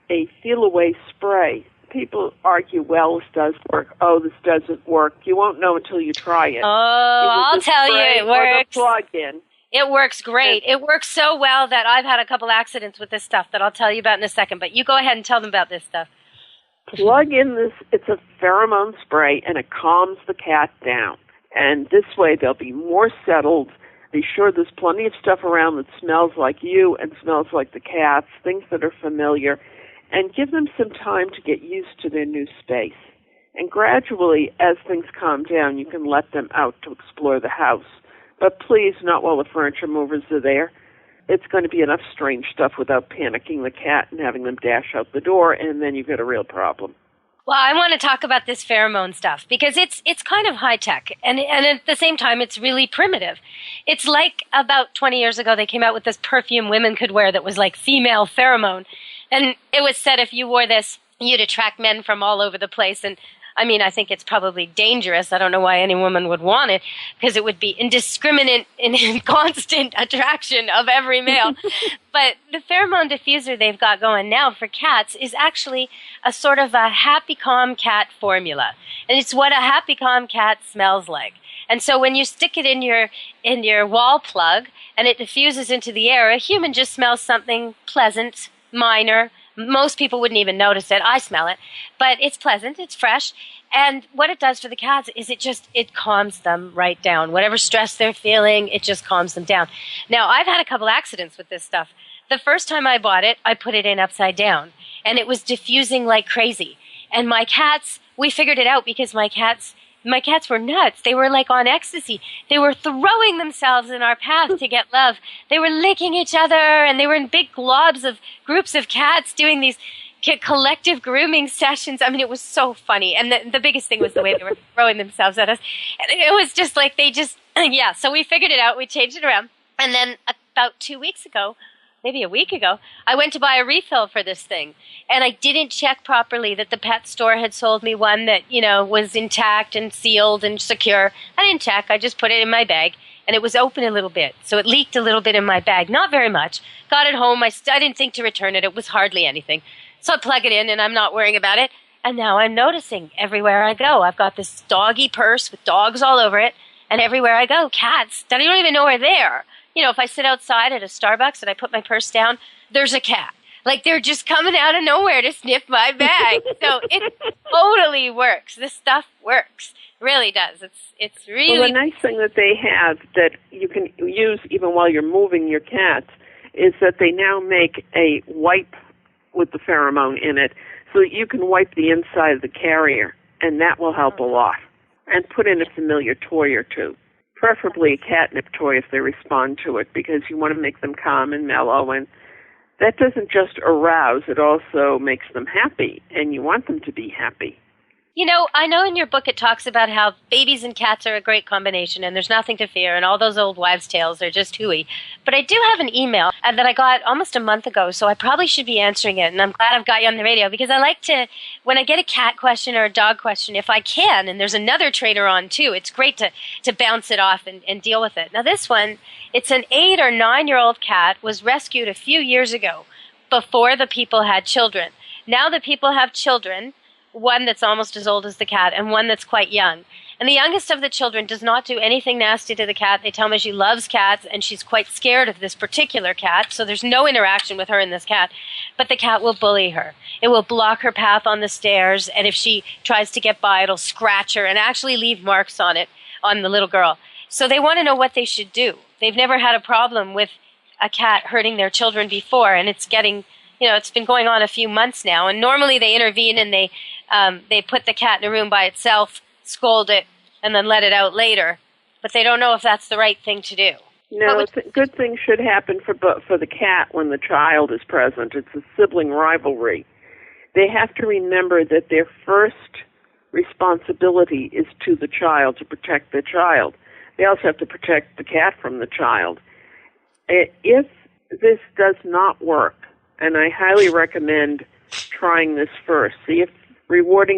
Speaker 4: a feel-away spray. People argue, well, this does work. Oh, this doesn't work. You won't know until you try it.
Speaker 3: Oh, I'll tell you, it works.
Speaker 4: Plug-in.
Speaker 3: It works great. It works so well that I've had a couple accidents with this stuff that I'll tell you about in a second. But you go ahead and tell them about this stuff.
Speaker 4: Plug in this. It's a pheromone spray, and it calms the cat down. And this way, they'll be more settled. Be sure there's plenty of stuff around that smells like you and smells like the cats, things that are familiar. And give them some time to get used to their new space. And gradually, as things calm down, you can let them out to explore the house. But please, not while the furniture movers are there. It's going to be enough strange stuff without panicking the cat and having them dash out the door, and then you've got a real problem.
Speaker 3: Well, I want to talk about this pheromone stuff because it's kind of high-tech, and at the same time, it's really primitive. It's like about 20 years ago, they came out with this perfume women could wear that was like female pheromone. And it was said if you wore this, you'd attract men from all over the place. And I mean, I think it's probably dangerous. I don't know why any woman would want it because it would be indiscriminate and constant attraction of every male. But the pheromone diffuser they've got going now for cats is actually a sort of a happy, calm cat formula. And it's what a happy, calm cat smells like. And so when you stick it in your wall plug and it diffuses into the air, a human just smells something pleasant, minor. Most people wouldn't even notice it. I smell it. But it's pleasant. It's fresh. And what it does for the cats is it calms them right down. Whatever stress they're feeling, it just calms them down. Now, I've had a couple accidents with this stuff. The first time I bought it, I put it in upside down. And it was diffusing like crazy. And my cats, we figured it out because my cats were nuts. They were like on ecstasy. They were throwing themselves in our path to get love. They were licking each other, and they were in big groups of cats doing these collective grooming sessions. I mean, it was so funny. And the biggest thing was the way they were throwing themselves at us. And it was just like yeah. So we figured it out. We changed it around. And then about 2 weeks ago, maybe a week ago, I went to buy a refill for this thing. And I didn't check properly that the pet store had sold me one that, was intact and sealed and secure. I didn't check. I just put it in my bag. And it was open a little bit. So it leaked a little bit in my bag. Not very much. Got it home. I didn't think to return it. It was hardly anything. So I plug it in and I'm not worrying about it. And now I'm noticing everywhere I go. I've got this doggy purse with dogs all over it. And everywhere I go, cats that I don't even know are there. If I sit outside at a Starbucks and I put my purse down, there's a cat. Like they're just coming out of nowhere to sniff my bag. So it totally works. This stuff works. It really does. It's really...
Speaker 4: Well, the nice thing that they have that you can use even while you're moving your cats is that they now make a wipe with the pheromone in it so that you can wipe the inside of the carrier, and that will help a lot. And put in a familiar toy or two. Preferably a catnip toy if they respond to it, because you want to make them calm and mellow, and that doesn't just arouse, it also makes them happy, and you want them to be happy.
Speaker 3: You know, I know in your book it talks about how babies and cats are a great combination and there's nothing to fear and all those old wives' tales are just hooey. But I do have an email that I got almost a month ago, so I probably should be answering it. And I'm glad I've got you on the radio because I like to, when I get a cat question or a dog question, if I can, and there's another trainer on too, it's great to bounce it off and deal with it. Now this one, it's an 8 or 9-year-old cat, was rescued a few years ago before the people had children. Now the people have children, one that's almost as old as the cat and one that's quite young. And the youngest of the children does not do anything nasty to the cat. They tell me she loves cats and she's quite scared of this particular cat, so there's no interaction with her and this cat. But the cat will bully her. It will block her path on the stairs, and if she tries to get by, it'll scratch her and actually leave marks on it, on the little girl. So they want to know what they should do. They've never had a problem with a cat hurting their children before, and it's getting, it's been going on a few months now. And normally they intervene and they put the cat in a room by itself, scold it, and then let it out later. But they don't know if that's the right thing to do.
Speaker 4: No, good things should happen for the cat when the child is present. It's a sibling rivalry. They have to remember that their first responsibility is to the child, to protect the child. They also have to protect the cat from the child. If this does not work, and I highly recommend trying this first, see if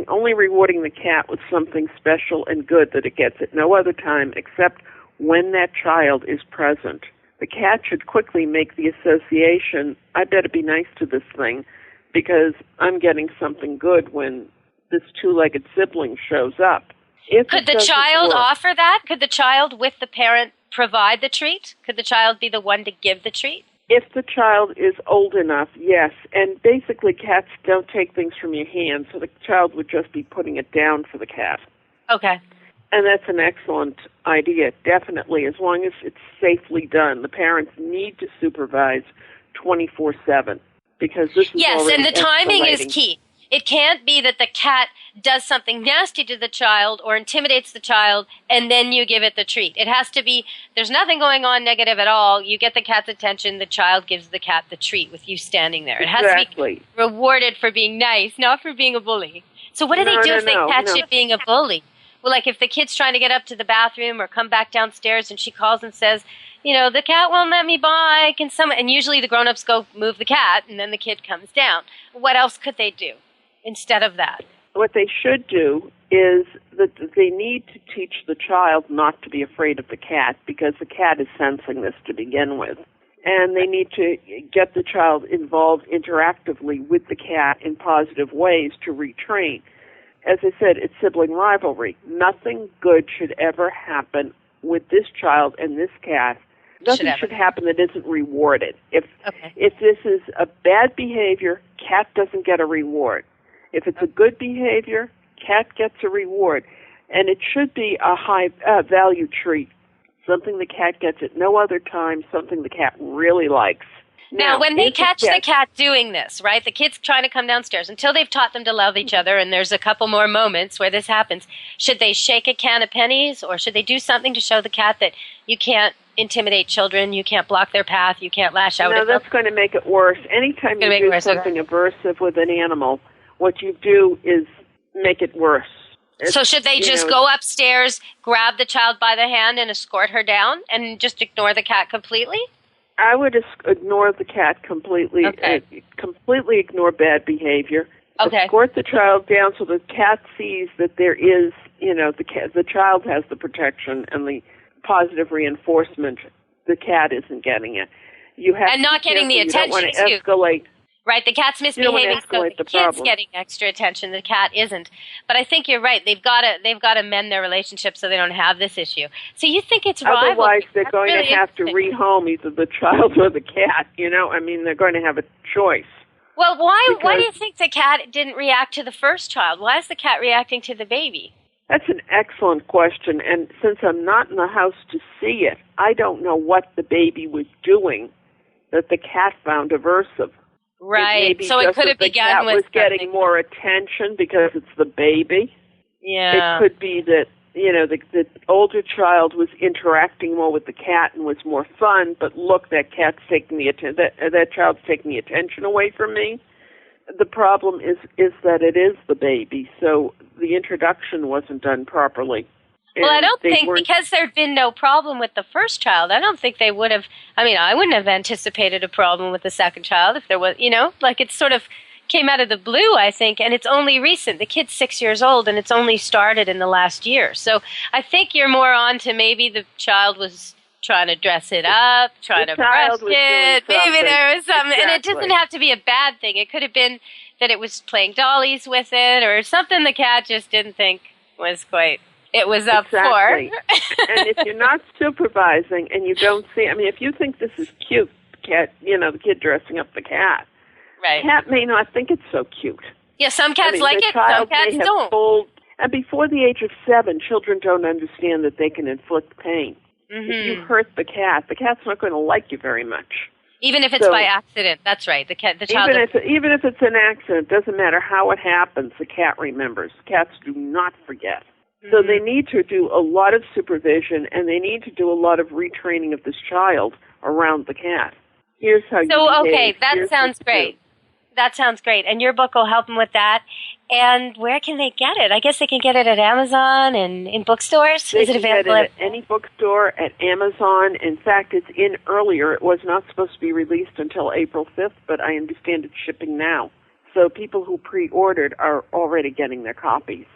Speaker 4: only rewarding the cat with something special and good that it gets at no other time except when that child is present. The cat should quickly make the association, I better be nice to this thing because I'm getting something good when this two-legged sibling shows up.
Speaker 3: Could the child offer that? Could the child with the parent provide the treat? Could the child be the one to give the treat?
Speaker 4: If the child is old enough, yes. And basically, cats don't take things from your hand, so the child would just be putting it down for the cat.
Speaker 3: Okay.
Speaker 4: And that's an excellent idea, definitely, as long as it's safely done. The parents need to supervise 24/7 because this is
Speaker 3: yes,
Speaker 4: already
Speaker 3: and the timing
Speaker 4: escalating.
Speaker 3: is key. It can't be that the cat does something nasty to the child or intimidates the child and then you give it the treat. It has to be, there's nothing going on negative at all. You get the cat's attention, the child gives the cat the treat with you standing there. It has to be rewarded for being nice, not for being a bully. So what do they do if they catch it being a bully? Well, like if the kid's trying to get up to the bathroom or come back downstairs and she calls and says, the cat won't let me by, and usually the grown-ups go move the cat and then the kid comes down. What else could they do instead of that?
Speaker 4: What they should do is that they need to teach the child not to be afraid of the cat because the cat is sensing this to begin with. And they need to get the child involved interactively with the cat in positive ways to retrain. As I said, it's sibling rivalry. Nothing good should ever happen with this child and this cat. Nothing should happen that isn't rewarded. If this is a bad behavior, cat doesn't get a reward. If it's a good behavior, cat gets a reward. And it should be a high value treat, something the cat gets at no other time, something the cat really likes.
Speaker 3: Now, when they catch the cat doing this, right, the kid's trying to come downstairs, until they've taught them to love each other, and there's a couple more moments where this happens, should they shake a can of pennies, or should they do something to show the cat that you can't intimidate children, you can't block their path, you can't lash out at them?
Speaker 4: No, that's going to make it worse. Anytime you do something aversive with an animal, what you do is make it worse.
Speaker 3: So should they just go upstairs, grab the child by the hand, and escort her down, and just ignore the cat completely?
Speaker 4: I would ignore the cat completely. Completely ignore bad behavior. Escort the child down so the cat sees that there is, the child has the protection and the positive reinforcement. The cat isn't getting it. You have
Speaker 3: not getting the attention.
Speaker 4: You don't want to escalate.
Speaker 3: Right, the cat's misbehaving, so the kid's getting extra attention. The cat isn't. But I think you're right. They've got to mend their relationship so they don't have this issue. So you think it's rivalry?
Speaker 4: Otherwise, they're going to have to rehome either the child or the cat. They're going to have a choice.
Speaker 3: Well, why do you think the cat didn't react to the first child? Why is the cat reacting to the baby?
Speaker 4: That's an excellent question. And since I'm not in the house to see it, I don't know what the baby was doing that the cat found aversive.
Speaker 3: Right, so it could have begun with
Speaker 4: the cat was getting more attention because it's the baby.
Speaker 3: Yeah.
Speaker 4: It could be that, the older child was interacting more with the cat and was more fun, but look, that cat's taking the that child's taking the attention away from me. the problem is that it is the baby, so the introduction wasn't done properly.
Speaker 3: Well, I
Speaker 4: And
Speaker 3: don't
Speaker 4: they
Speaker 3: think,
Speaker 4: weren't-
Speaker 3: because there'd been no problem with the first child, I don't think they would have, I wouldn't have anticipated a problem with the second child if there was, like it sort of came out of the blue, I think, and it's only recent. The kid's 6 years old, and it's only started in the last year. So I think you're more on to maybe the child was trying to dress it up, trying to brush it. Maybe there was something.
Speaker 4: Exactly.
Speaker 3: And it doesn't have to be a bad thing. It could have been that it was playing dollies with it or something the cat just didn't think was quite, it was up
Speaker 4: Exactly.
Speaker 3: for.
Speaker 4: And if you're not supervising and you don't see, if you think this is cute, cat, the kid dressing up the cat,
Speaker 3: right.
Speaker 4: cat may not think it's so cute.
Speaker 3: Yeah, some cats like
Speaker 4: the
Speaker 3: it, some
Speaker 4: child
Speaker 3: cats
Speaker 4: may have
Speaker 3: don't.
Speaker 4: And before the age of 7, children don't understand that they can inflict pain.
Speaker 3: Mm-hmm.
Speaker 4: If you hurt the cat's not going to like you very much.
Speaker 3: Even if it's by accident, that's right. The child.
Speaker 4: Even if it's an accident, doesn't matter how it happens. The cat remembers. Cats do not forget.
Speaker 3: Mm-hmm.
Speaker 4: So they need to do a lot of supervision, and they need to do a lot of retraining of this child around the cat. Here's how you behave.
Speaker 3: That sounds great. That sounds great. And your book will help them with that. And where can they get it? I guess they can get it at Amazon and in bookstores.
Speaker 4: They
Speaker 3: Is it
Speaker 4: can get
Speaker 3: available
Speaker 4: it at any bookstore, at Amazon. In fact, it's in earlier. It was not supposed to be released until April 5th, but I understand it's shipping now. So people who pre-ordered are already getting their copies.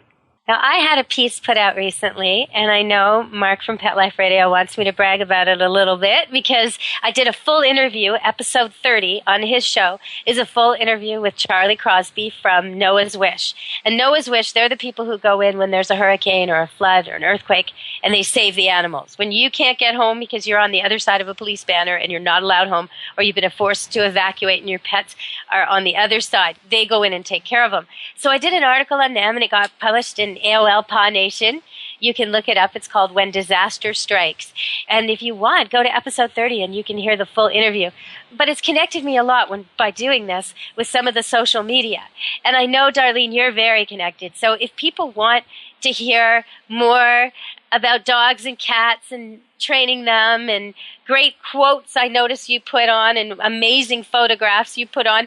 Speaker 3: Now, I had a piece put out recently, and I know Mark from Pet Life Radio wants me to brag about it a little bit because I did a full interview. Episode 30 on his show is a full interview with Charlie Crosby from Noah's Wish. And Noah's Wish, they're the people who go in when there's a hurricane or a flood or an earthquake, and they save the animals. When you can't get home because you're on the other side of a police banner and you're not allowed home, or you've been forced to evacuate and your pets are on the other side, they go in and take care of them. So I did an article on them, and it got published in AOL Paw Nation. You can look it up. It's called When Disaster Strikes. And if you want, go to episode 30 and you can hear the full interview. But it's connected me a lot by doing this with some of the social media. And I know, Darlene, you're very connected. So if people want to hear more about dogs and cats and training them and great quotes I notice you put on and amazing photographs you put on,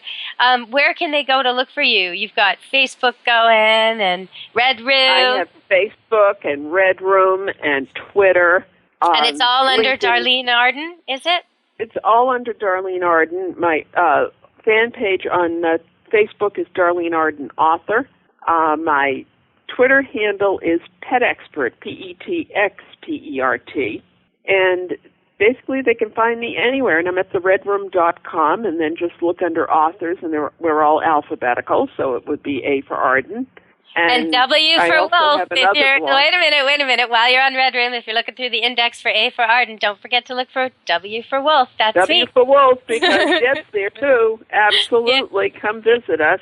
Speaker 3: where can they go to look for you? You've got Facebook going and Red Room.
Speaker 4: I have Facebook and Red Room and Twitter.
Speaker 3: And it's all under
Speaker 4: LinkedIn.
Speaker 3: Darlene Arden, is it?
Speaker 4: It's all under Darlene Arden. My fan page on Facebook is Darlene Arden Author. My Twitter handle is Pet Expert, PETXPERT. And basically they can find me anywhere. And I'm at theredroom.com, and then just look under authors, and we're all alphabetical, so it would be A for Arden.
Speaker 3: And W
Speaker 4: I
Speaker 3: for
Speaker 4: also
Speaker 3: Wolf.
Speaker 4: have
Speaker 3: If
Speaker 4: another
Speaker 3: you're,
Speaker 4: blog.
Speaker 3: wait a minute. While you're on Red Room, if you're looking through the index for A for Arden, don't forget to look for W for Wolf. That's
Speaker 4: W
Speaker 3: me.
Speaker 4: for Wolf, because Deb's there too. Absolutely. Come visit us.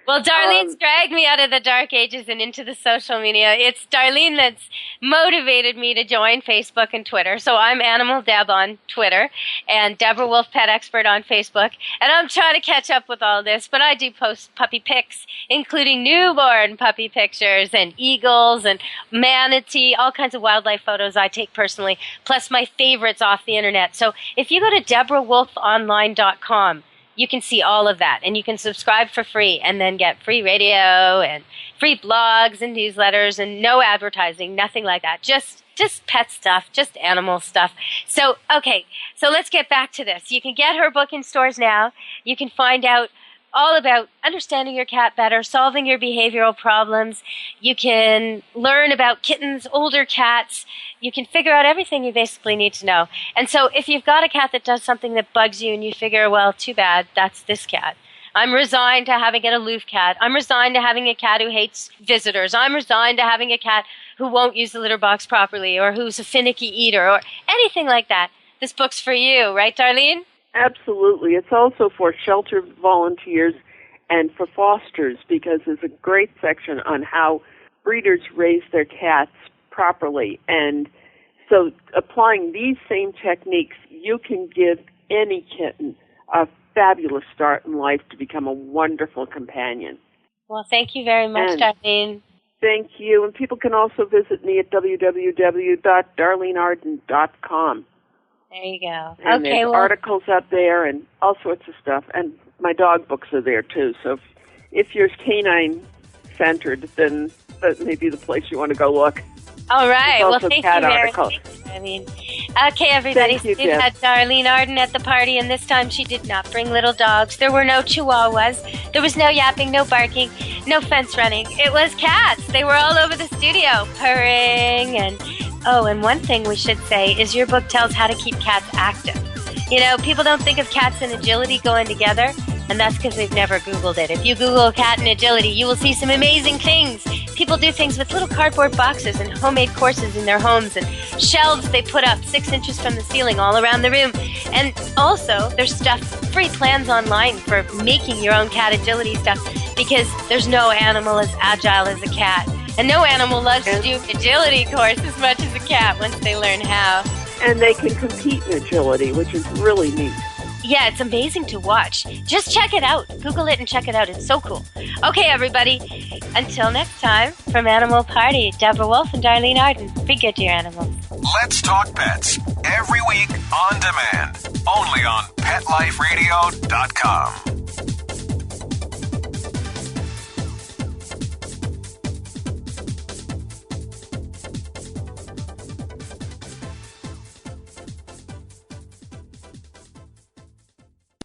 Speaker 3: Well, Darlene's dragged me out of the dark ages and into the social media. It's Darlene that's motivated me to join Facebook and Twitter. So I'm Animal Deb on Twitter and Deborah Wolf Pet Expert on Facebook. And I'm trying to catch up with all this, but I do post puppy pics, including newborn puppy pictures and eagles and manatee, all kinds of wildlife photos I take personally, plus my favorites off the internet. So if you go to DeborahWolfOnline.com, you can see all of that, and you can subscribe for free and then get free radio and free blogs and newsletters and no advertising, nothing like that. Just pet stuff, just animal stuff. So, okay, so let's get back to this. You can get her book in stores now. You can find out all about understanding your cat better, solving your behavioral problems. You can learn about kittens, older cats. You can figure out everything you basically need to know. And so if you've got a cat that does something that bugs you and you figure, well, too bad, that's this cat. I'm resigned to having an aloof cat. I'm resigned to having a cat who hates visitors. I'm resigned to having a cat who won't use the litter box properly or who's a finicky eater or anything like that. This book's for you, right, Darlene?
Speaker 4: Absolutely. It's also for shelter volunteers and for fosters, because there's a great section on how breeders raise their cats properly. And so applying these same techniques, you can give any kitten a fabulous start in life to become a wonderful companion.
Speaker 3: Well, thank you very much, Darlene.
Speaker 4: Thank you. And people can also visit me at www.darlenearden.com.
Speaker 3: There you go.
Speaker 4: And
Speaker 3: okay,
Speaker 4: there's articles up there and all sorts of stuff. And my dog books are there, too. So if if you're canine-centered, then that may be the place you want to go look.
Speaker 3: All right.
Speaker 4: There's
Speaker 3: Well,
Speaker 4: also
Speaker 3: thank you
Speaker 4: cat
Speaker 3: very
Speaker 4: articles.
Speaker 3: much. Okay, everybody.
Speaker 4: Thank you,
Speaker 3: We've
Speaker 4: Deb.
Speaker 3: had Darlene Arden at the party, and this time she did not bring little dogs. There were no chihuahuas. There was no yapping, no barking, no fence running. It was cats. They were all over the studio, purring. And one thing we should say is your book tells how to keep cats active. You know, people don't think of cats and agility going together, and that's because they've never Googled it. If you Google cat and agility, you will see some amazing things. People do things with little cardboard boxes and homemade courses in their homes and shelves they put up 6 inches from the ceiling all around the room. And also, there's free plans online for making your own cat agility stuff, because there's no animal as agile as a cat. And no animal loves to do an agility course as much as a cat once they learn how.
Speaker 4: And they can compete in agility, which is really neat.
Speaker 3: Yeah, it's amazing to watch. Just check it out. Google it and check it out. It's so cool. Okay, everybody. Until next time, from Animal Party, Deborah Wolf and Darlene Arden. Be good to your animals.
Speaker 11: Let's Talk Pets. Every week on demand. Only on PetLifeRadio.com.